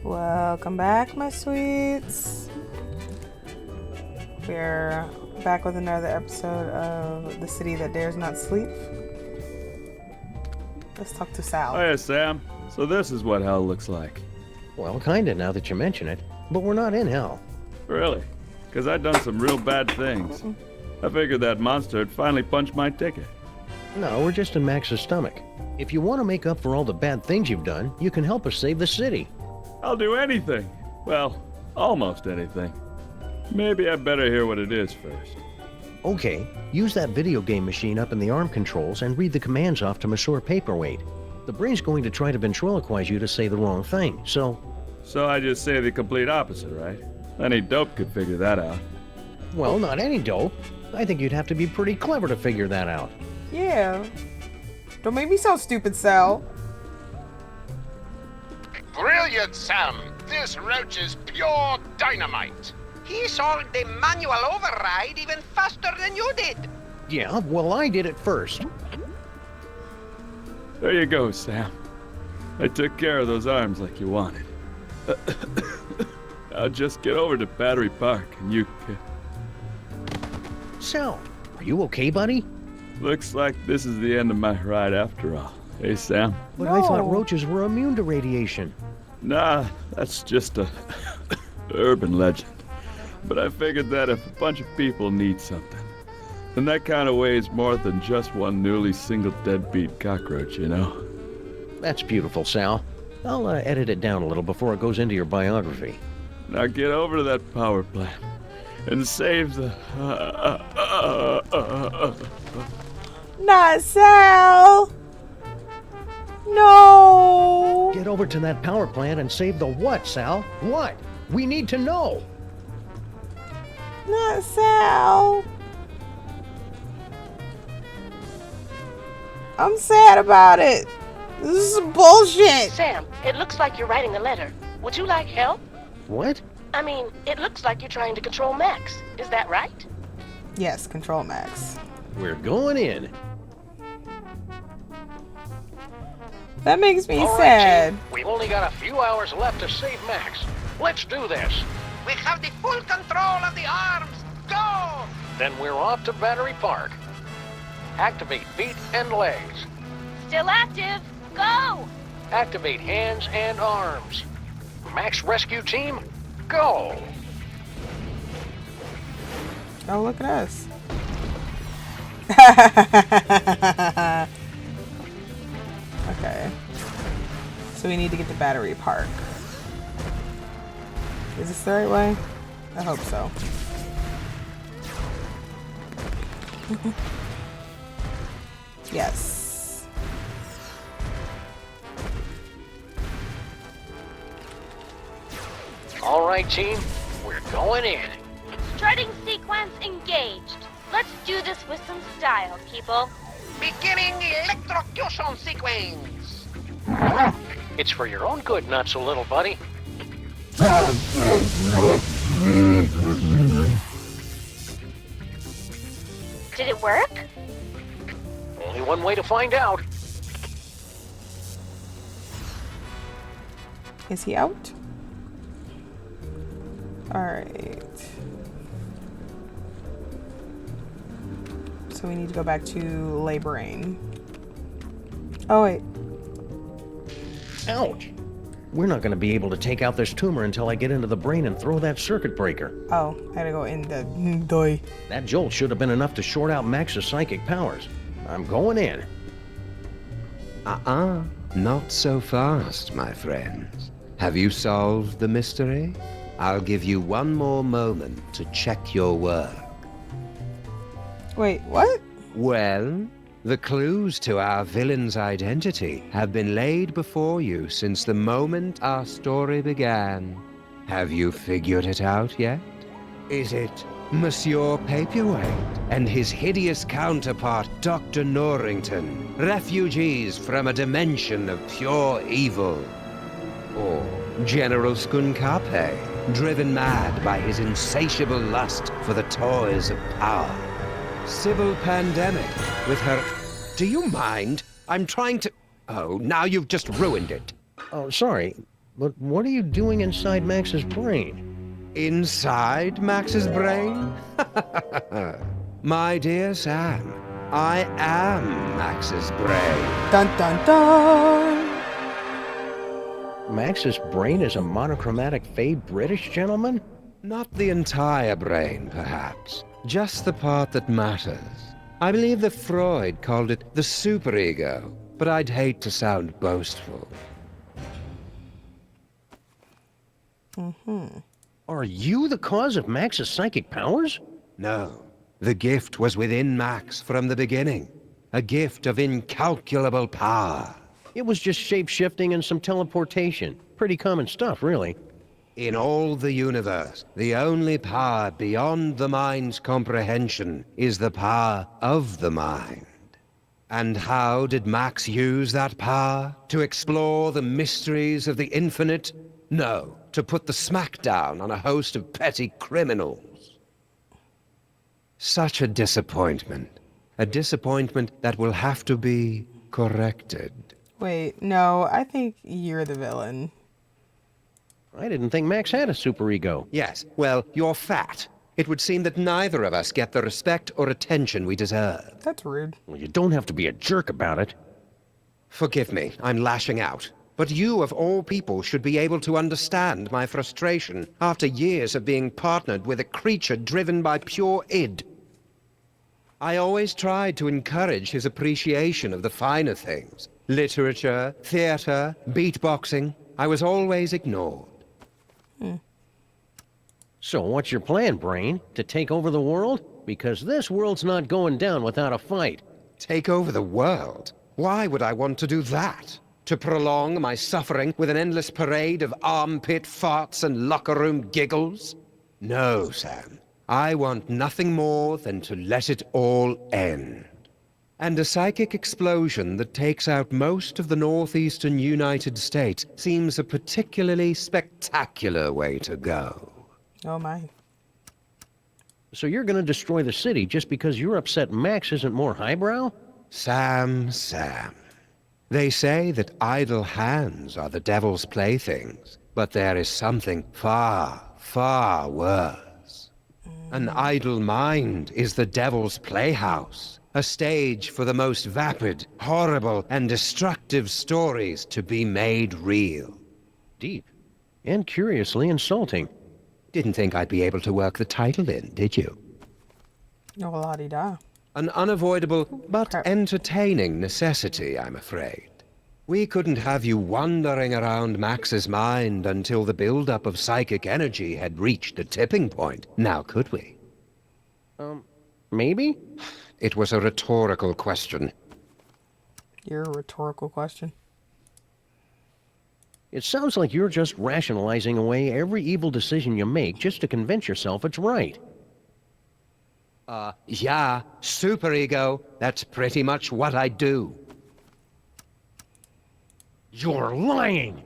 Welcome back, my sweets. We're back with another episode of The City That Dares Not Sleep. Let's talk to Sal. Hiya, Sam. So this is what hell looks like. Well, kinda now that you mention it. But we're not in hell. Really? Because I've done some real bad things. I figured that monster had finally punched my ticket. No, we're just in Max's stomach. If you want to make up for all the bad things you've done, you can help us save the city. I'll do anything. Well, almost anything. Maybe I better hear what it is first. Okay, use that video game machine up in the arm controls and read the commands off to Monsieur Paperweight. The brain's going to try to ventriloquize you to say the wrong thing, so... So I just say the complete opposite, right? Any dope could figure that out. Well, not any dope. I think you'd have to be pretty clever to figure that out. Yeah. Don't make me sound stupid, Sal. Brilliant, Sam! This roach is pure dynamite! He solved the manual override even faster than you did. Yeah, well, I did it first. There you go, Sam. I took care of those arms like you wanted. Now just get over to Battery Park and you can... Sal, are you okay, buddy? Looks like this is the end of my ride after all. Hey, Sam? But I thought No. roaches were immune to radiation. Nah, that's just a urban legend. But I figured that if a bunch of people need something, then that kind of weighs more than just one newly single deadbeat cockroach, you know? That's beautiful, Sal. I'll edit it down a little before it goes into your biography. Now get over to that power plant and save the... Not Sal! No! Get over to that power plant and save the what, Sal? What? We need to know. Not Sal! I'm sad about it. This is some bullshit. Sam, it looks like you're writing a letter. Would you like help? What? I mean, it looks like you're trying to control Max. Is that right? Yes, Control Max. We're going in. That makes me All right, sad. Chief. We've only got a few hours left to save Max. Let's do this. We have the full control of the arms. Go! Then we're off to Battery Park. Activate feet and legs. Still active. Go! Activate hands and arms. Max Rescue Team, go! Oh, look at us. Okay. So we need to get to Battery Park. Is this the right way? I hope so. Yes. All right, team, we're going in. Strutting sequence engaged. Let's do this with some style, people. Beginning electrocution sequence. It's for your own good, not so little buddy. Did it work? Only one way to find out. Is he out? Alright. So we need to go back to laboring. Oh, wait. Ouch. We're not going to be able to take out this tumor until I get into the brain and throw that circuit breaker. Oh, I gotta go in the doy. That jolt should have been enough to short out Max's psychic powers. I'm going in. Not so fast, my friends. Have you solved the mystery? I'll give you one more moment to check your work. Wait, what? Well, the clues to our villain's identity have been laid before you since the moment our story began. Have you figured it out yet? Is it Monsieur Paperweight and his hideous counterpart, Dr. Norrington, refugees from a dimension of pure evil? Or General Skunkape, driven mad by his insatiable lust for the toys of power? Civil Pandemic, with her... Do you mind? I'm trying to... Oh, now you've just ruined it. Oh, sorry. But what are you doing inside Max's brain? Inside Max's brain? My dear Sam, I am Max's brain. Dun dun dun! Max's brain is a monochromatic fey British gentleman? Not the entire brain, perhaps. Just the part that matters. I believe that Freud called it the superego, but I'd hate to sound boastful. Are you the cause of Max's psychic powers? No. The gift was within Max from the beginning. A gift of incalculable power. It was just shape-shifting and some teleportation. Pretty common stuff, really. In all the universe, the only power beyond the mind's comprehension is the power of the mind. And how did Max use that power? To explore the mysteries of the infinite? No, to put the smackdown on a host of petty criminals. Such a disappointment. A disappointment that will have to be corrected. Wait, no, I think you're the villain. I didn't think Max had a superego. Yes, well, you're fat. It would seem that neither of us get the respect or attention we deserve. That's rude. Well, you don't have to be a jerk about it. Forgive me, I'm lashing out. But you, of all people, should be able to understand my frustration after years of being partnered with a creature driven by pure id. I always tried to encourage his appreciation of the finer things. Literature, theater, beatboxing. I was always ignored. So what's your plan, Brain? To take over the world? Because this world's not going down without a fight. Take over the world? Why would I want to do that? To prolong my suffering with an endless parade of armpit farts and locker room giggles? No, Sam. I want nothing more than to let it all end. And a psychic explosion that takes out most of the northeastern United States seems a particularly spectacular way to go. Oh my. So you're gonna destroy the city just because you're upset Max isn't more highbrow? Sam. They say that idle hands are the devil's playthings, but there is something far, far worse. An idle mind is the devil's playhouse, a stage for the most vapid, horrible, and destructive stories to be made real. Deep. And curiously insulting. Didn't think I'd be able to work the title in, did you? No, la-di-da. An unavoidable but Crap. entertaining necessity, I'm afraid. We couldn't have you wandering around Max's mind until the buildup of psychic energy had reached a tipping point, now could we? Maybe? It was a rhetorical question. Your rhetorical question. It sounds like you're just rationalizing away every evil decision you make just to convince yourself it's right. Yeah, superego, that's pretty much what I do. You're lying!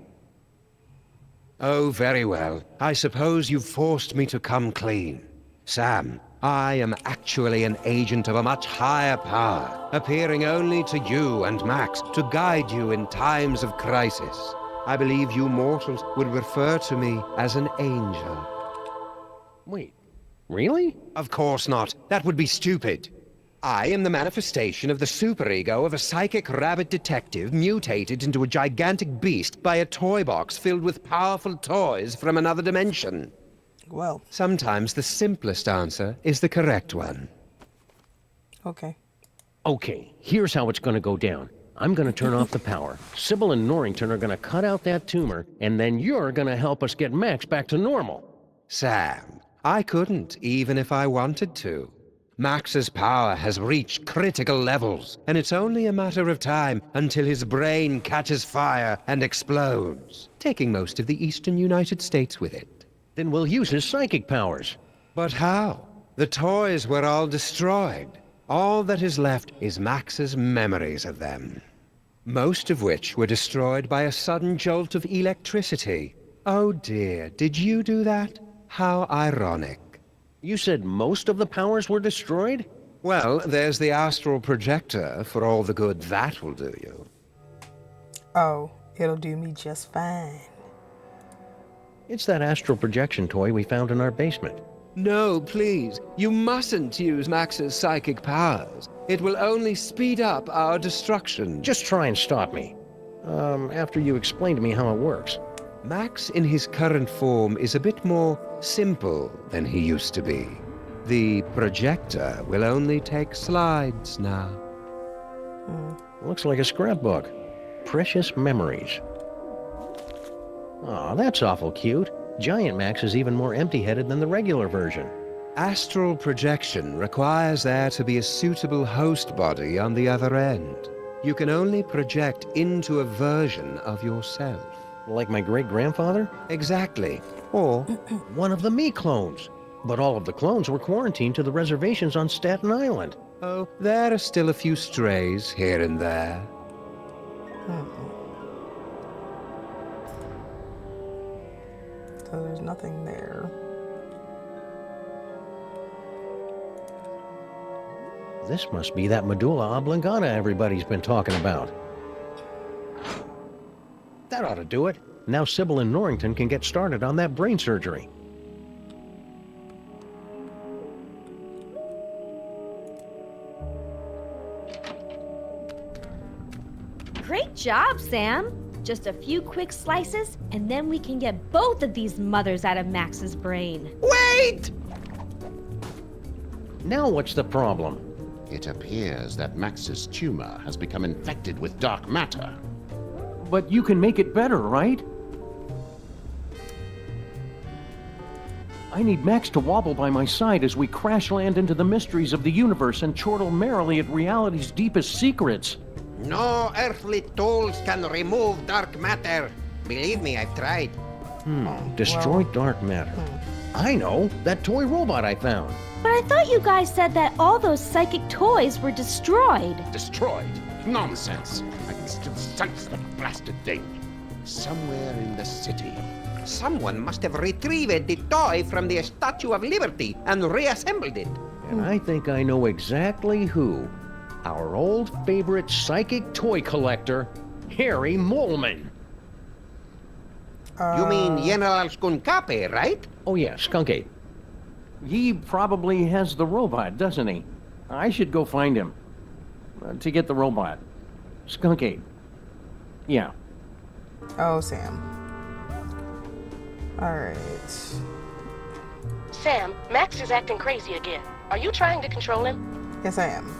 Oh, very well. I suppose you've forced me to come clean. Sam, I am actually an agent of a much higher power, appearing only to you and Max to guide you in times of crisis. I believe you mortals would refer to me as an angel. Wait, really? Of course not. That would be stupid. I am the manifestation of the superego of a psychic rabbit detective mutated into a gigantic beast by a toy box filled with powerful toys from another dimension. Well, Sometimes the simplest answer is the correct one. okay. Okay, here's how it's gonna go down. I'm gonna turn off the power. Sybil and Norrington are gonna cut out that tumor, and then you're gonna help us get Max back to normal. Sam, I couldn't, even if I wanted to. Max's power has reached critical levels, and it's only a matter of time until his brain catches fire and explodes, taking most of the eastern United States with it. Then we'll use his psychic powers. But how? The toys were all destroyed. All that is left is Max's memories of them. Most of which were destroyed by a sudden jolt of electricity. Oh dear, did you do that? How ironic. You said most of the powers were destroyed? Well, there's the astral projector for all the good that will do you. Oh, it'll do me just fine. It's that astral projection toy we found in our basement. No, please. You mustn't use Max's psychic powers. It will only speed up our destruction. Just try and stop me. After you explain to me how it works. Max in his current form is a bit more simple than he used to be. The projector will only take slides now. Looks like a scrapbook. Precious memories. Aw, that's awful cute. Giant Max is even more empty-headed than the regular version. Astral projection requires there to be a suitable host body on the other end. You can only project into a version of yourself. Like my great-grandfather? Exactly. Or One of the me clones. But all of the clones were quarantined to the reservations on Staten Island. oh, there are still a few strays here and there. So there's nothing there. This must be that medulla oblongata everybody's been talking about. That ought to do it. Now Sybil and Norrington can get started on that brain surgery. Great job, Sam. Just a few quick slices, and then we can get both of these mothers out of Max's brain. Wait! Now what's the problem? It appears that Max's tumor has become infected with dark matter. But you can make it better, right? I need Max to wobble by my side as we crash land into the mysteries of the universe and chortle merrily at reality's deepest secrets. No earthly tools can remove dark matter. Believe me, I've tried. Destroy dark matter. I know, that toy robot I found. But I thought you guys said that all those psychic toys were destroyed. Destroyed? Nonsense. I can still sense the blasted thing. Somewhere in the city. Someone must have retrieved the toy from the Statue of Liberty and reassembled it. And I think I know exactly who. Our old favorite psychic toy collector, Harry Moleman. You mean General Skunkape, right? Oh yeah, Skunk Ape. He probably has the robot, doesn't he? I should go find him. To get the robot. Skunk Ape. Yeah. Oh, Sam. Alright. Sam, Max is acting crazy again. Are you trying to control him? Yes, I am.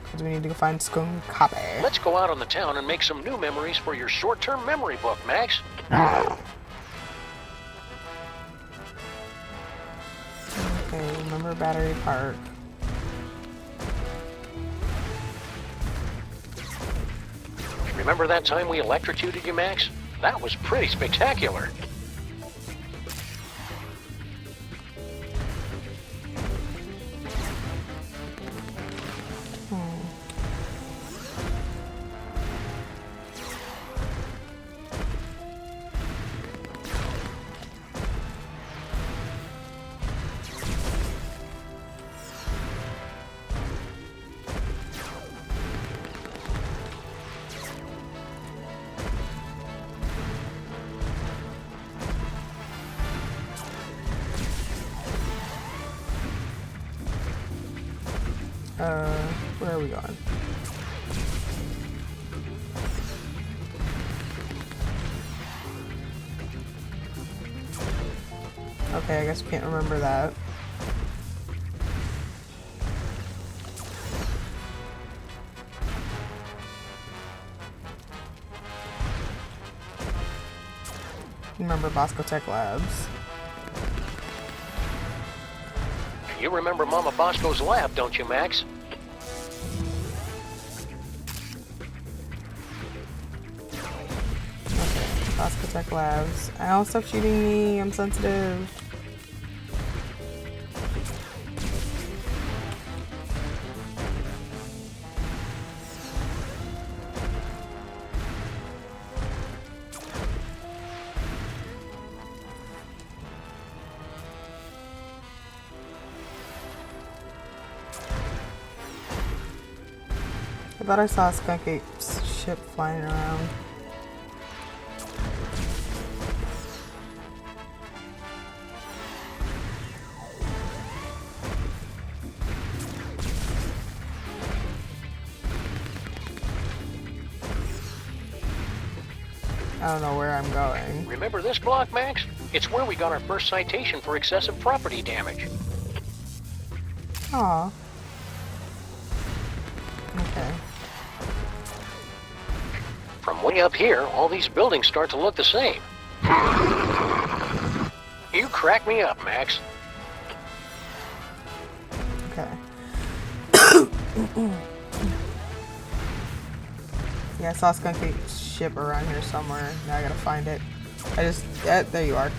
Because we need to go find Skunkape. Let's go out on the town and make some new memories for your short-term memory book, Max. Okay, remember Battery Park. Remember that time we electrocuted you, Max? That was pretty spectacular. Where are we going? Okay, I guess we can't remember that. Remember Bosco Tech Labs. You remember Mama Bosco's lab, don't you, Max? Okay, Bosco Tech Labs. Ow, stop shooting me, I'm sensitive. I thought I saw a Skunk Ape's ship flying around. I don't know where I'm going. Remember this block, Max? It's where we got our first citation for excessive property damage. Aw. Okay. From way up here, all these buildings start to look the same. You crack me up, Max. Okay. Yeah, I saw Skunky's ship around here somewhere. Now I gotta find it. Yeah, there you are.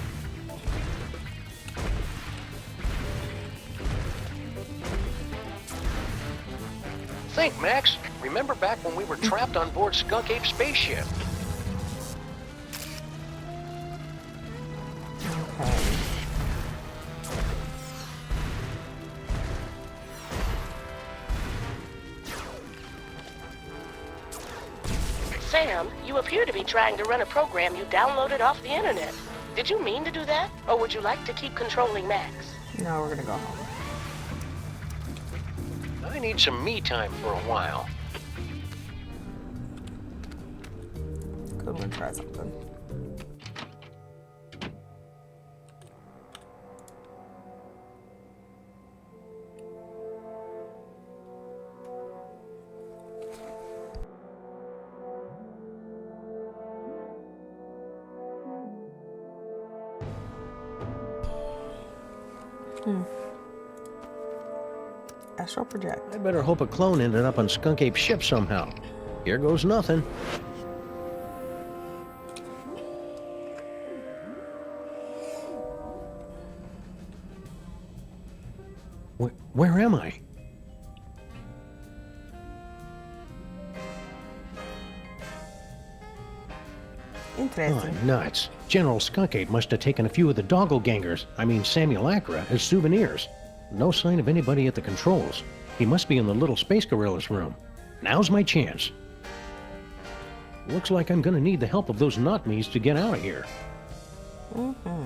Think, Max. Remember back when we were trapped on board Skunk Ape's spaceship? Okay. Sam, you appear to be trying to run a program you downloaded off the internet. Did you mean to do that? Or would you like to keep controlling Max? No, we're gonna go home. I need some me time for a while. I'm gonna try something. Astral project. I better hope a clone ended up on Skunk Ape's ship somehow. Here goes nothing. Where am I? Interesting. Oh, nuts. General Skunk Ape must have taken a few of the simulacra, as souvenirs. No sign of anybody at the controls. He must be in the little space gorilla's room. Now's my chance. Looks like I'm gonna need the help of those not-me's to get out of here. Mm-hmm.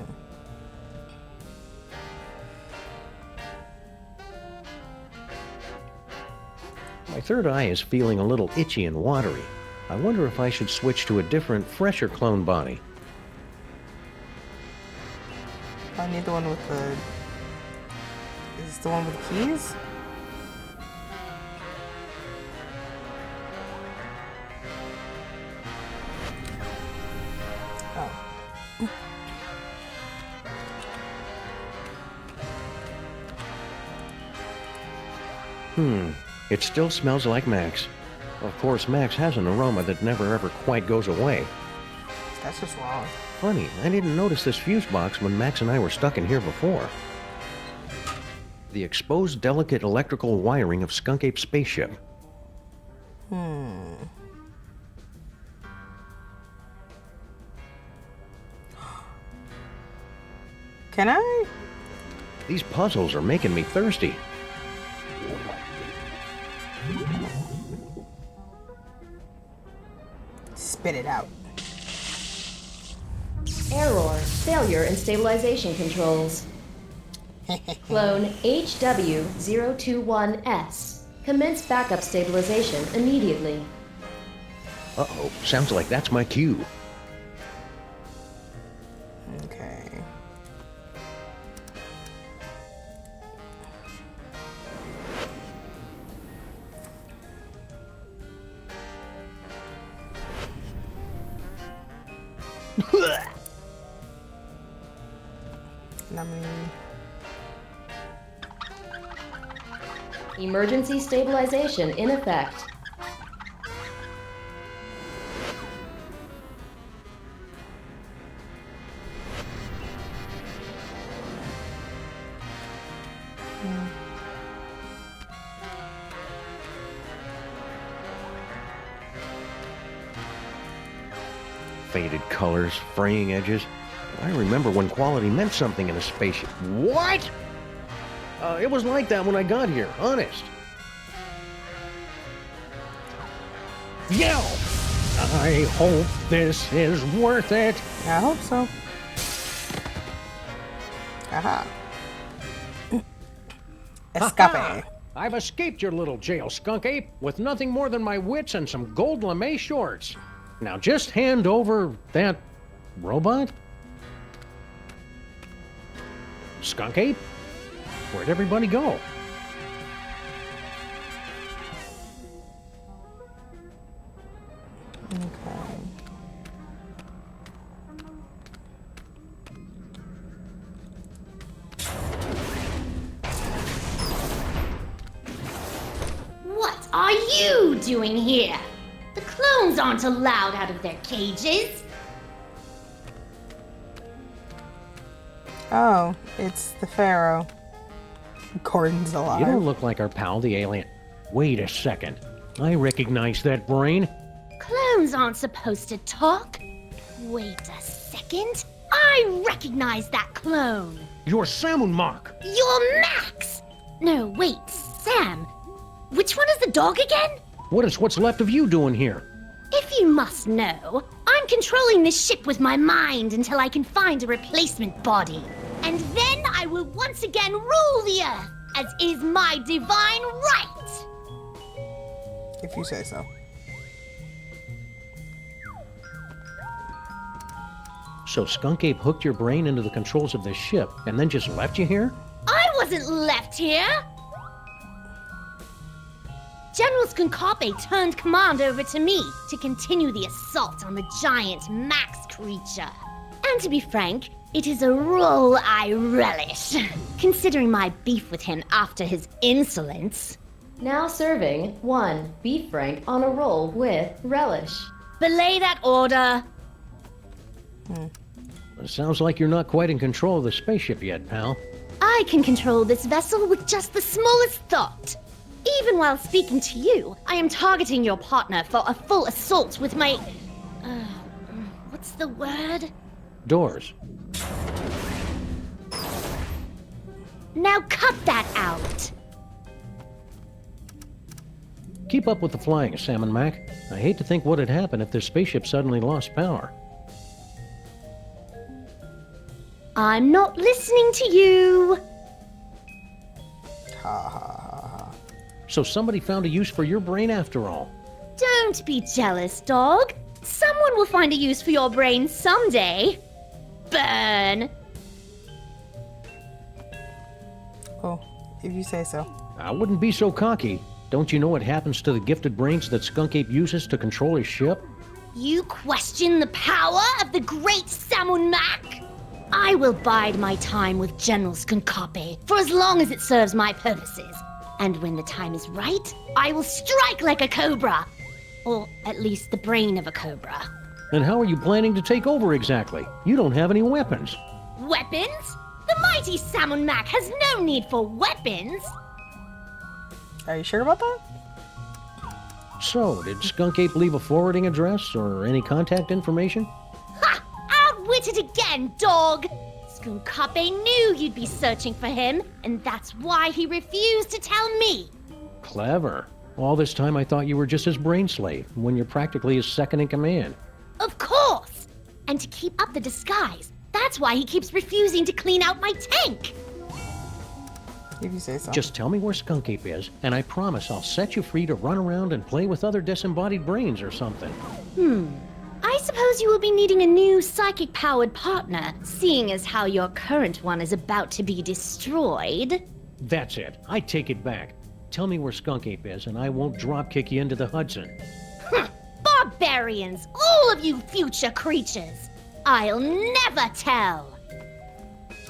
My third eye is feeling a little itchy and watery. I wonder if I should switch to a different, fresher clone body. I need the one with the... Is this the one with the keys? Oh. It still smells like Max. Of course, Max has an aroma that never ever quite goes away. That's just wrong. Funny, I didn't notice this fuse box when Max and I were stuck in here before. The exposed delicate electrical wiring of Skunk Ape's spaceship. Can I? These puzzles are making me thirsty. Spit it out. Error. Failure in stabilization controls. Clone HW021S. Commence backup stabilization immediately. Uh-oh, sounds like that's my cue. Okay. Emergency stabilization in effect. Faded colors, fraying edges. I remember when quality meant something in a spaceship. What? It was like that when I got here, honest. Yell! I hope this is worth it. I hope so. Aha. Escape. I've escaped your little jail, Skunk Ape, with nothing more than my wits and some gold lame shorts. Now just hand over that robot? Skunk Ape? Where'd everybody go? Okay. What are you doing here? The clones aren't allowed out of their cages. Oh, it's the Pharaoh. Gordon's alive. You don't look like our pal, the alien. Wait a second. I recognize that brain. Clones aren't supposed to talk. Wait a second. I recognize that clone. You're Samun Mark. You're Max. No, wait, Sam. Which one is the dog again? What is what's left of you doing here? If you must know, I'm controlling this ship with my mind until I can find a replacement body. And then I will once again rule the Earth, as is my divine right. If you say so. So Skunk Ape hooked your brain into the controls of this ship and then just left you here? I wasn't left here. General Skunkape turned command over to me to continue the assault on the giant Max creature. And to be frank, it is a role I relish, considering my beef with him after his insolence. Now serving 1 beef frank on a roll with relish. Belay that order. It sounds like you're not quite in control of the spaceship yet, pal. I can control this vessel with just the smallest thought. Even while speaking to you, I am targeting your partner for a full assault with my... what's the word? Doors. Now cut that out! Keep up with the flying, Sam and Mac. I hate to think what had happened if this spaceship suddenly lost power. I'm not listening to you! Ha ha ha ha. So somebody found a use for your brain after all. Don't be jealous, dog. Someone will find a use for your brain someday. Burn! Oh, if you say so. I wouldn't be so cocky. Don't you know what happens to the gifted brains that Skunk Ape uses to control his ship? You question the power of the great Samun Mac? I will bide my time with General Skunkape for as long as it serves my purposes. And when the time is right, I will strike like a cobra. Or at least the brain of a cobra. And how are you planning to take over exactly? You don't have any weapons. Weapons? The mighty Samun Mac has no need for weapons. Are you sure about that? So, did Skunk Ape leave a forwarding address or any contact information? Ha! Outwitted again, dog! Skunkape knew you'd be searching for him, and that's why he refused to tell me. Clever. All this time I thought you were just his brain slave, when you're practically his second in command. Of course! And to keep up the disguise, that's why he keeps refusing to clean out my tank. If you say so. Just tell me where Skunk Ape is, and I promise I'll set you free to run around and play with other disembodied brains or something. I suppose you will be needing a new psychic-powered partner, seeing as how your current one is about to be destroyed. That's it. I take it back. Tell me where Skunk Ape is, and I won't drop-kick you into the Hudson. Barbarians! All of you future creatures! I'll never tell!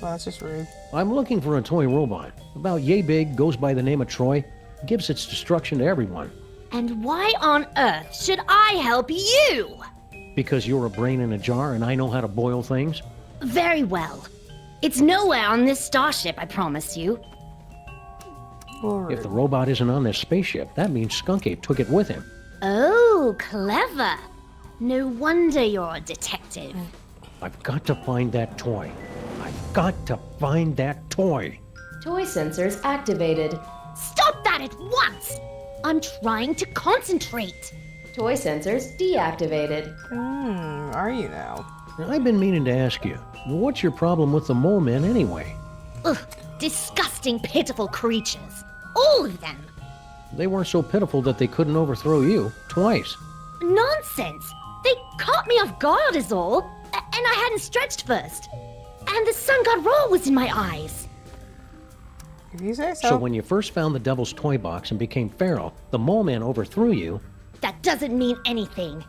Well, that's just rude. I'm looking for a toy robot. About yay big, goes by the name of Troy. Gives its destruction to everyone. And why on earth should I help you? Because you're a brain in a jar and I know how to boil things? Very well. It's nowhere on this starship, I promise you. If the robot isn't on this spaceship, that means Skunk Ape took it with him. Oh, clever. No wonder you're a detective. I've got to find that toy. I've got to find that toy. Toy sensors activated. Stop that at once! I'm trying to concentrate. Toy sensors deactivated. Are you now? I've been meaning to ask you, what's your problem with the mole men anyway? Ugh, disgusting, pitiful creatures. All of them. They weren't so pitiful that they couldn't overthrow you twice. Nonsense! They caught me off guard is all. And I hadn't stretched first. And the sun god roll was in my eyes. If you say so. So when you first found the Devil's Toy Box and became feral, the Mole Man overthrew you. That doesn't mean anything.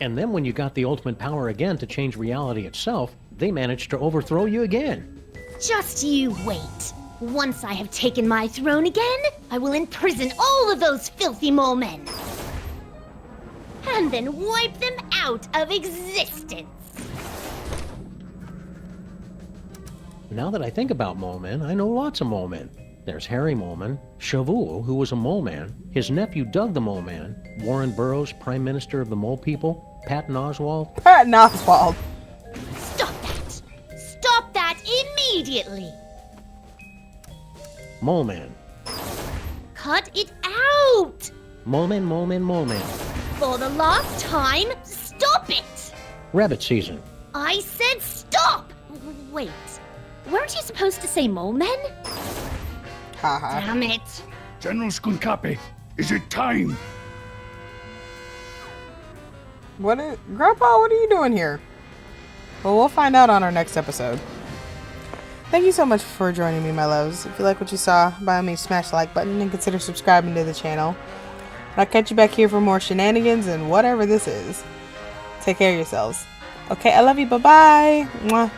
And then when you got the ultimate power again to change reality itself, they managed to overthrow you again. Just you wait. Once I have taken my throne again, I will imprison all of those filthy mole men. And then wipe them out of existence. Now that I think about Mole Men, I know lots of Mole Men. There's Harry Mole Man, Shavul, who was a Mole Man, his nephew Doug the Mole Man, Warren Burroughs, Prime Minister of the Mole People, Patton Oswalt. Patton Oswalt. Stop that! Stop that immediately! Mole Man. Cut it out! Mole Man, Mole Man, Mole Man. For the last time, stop it! Rabbit season. I said stop! Wait, weren't you supposed to say mole men? Haha. Damn it. General Skunkapi, is it time? Grandpa, what are you doing here? Well, we'll find out on our next episode. Thank you so much for joining me, my loves. If you like what you saw, by all means smash the like button and consider subscribing to the channel. I'll catch you back here for more shenanigans and whatever this is. Take care of yourselves. Okay, I love you. Bye-bye. Mwah.